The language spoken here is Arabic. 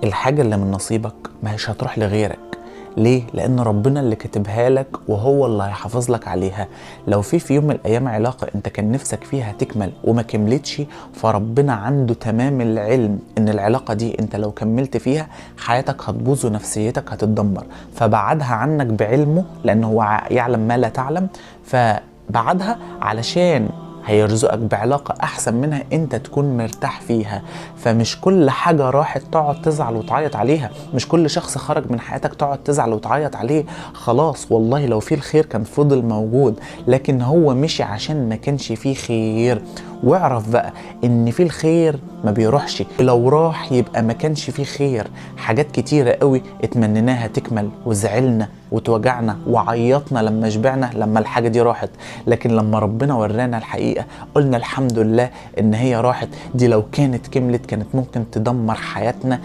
الحاجة اللي من نصيبك ما هيش هتروح لغيرك. ليه؟ لأن ربنا اللي كاتبها لك وهو اللي هيحافظ لك عليها. لو في يوم من الأيام علاقة أنت كان نفسك فيها تكمل وما كملتش، فربنا عنده تمام العلم إن العلاقة دي أنت لو كملت فيها حياتك هتبوظ ونفسيتك هتتدمر، فبعدها عنك بعلمه لأنه هو يعلم ما لا تعلم، فبعدها علشان هيرزقك بعلاقة أحسن منها أنت تكون مرتاح فيها. فمش كل حاجة راحت تقعد تزعل وتعيط عليها، مش كل شخص خرج من حياتك تقعد تزعل وتعيط عليه. خلاص والله لو في الخير كان فضل موجود، لكن هو مشي عشان ما كانش فيه خير. واعرف بقى ان في الخير ما بيروحش، لو راح يبقى ما كانش فيه خير. حاجات كتيرة قوي اتمنيناها تكمل وزعلنا وتوجعنا وعيطنا لما شبعنا لما الحاجة دي راحت، لكن لما ربنا ورانا الحقيقة قلنا الحمد لله ان هي راحت. دي لو كانت كملت كانت ممكن تدمر حياتنا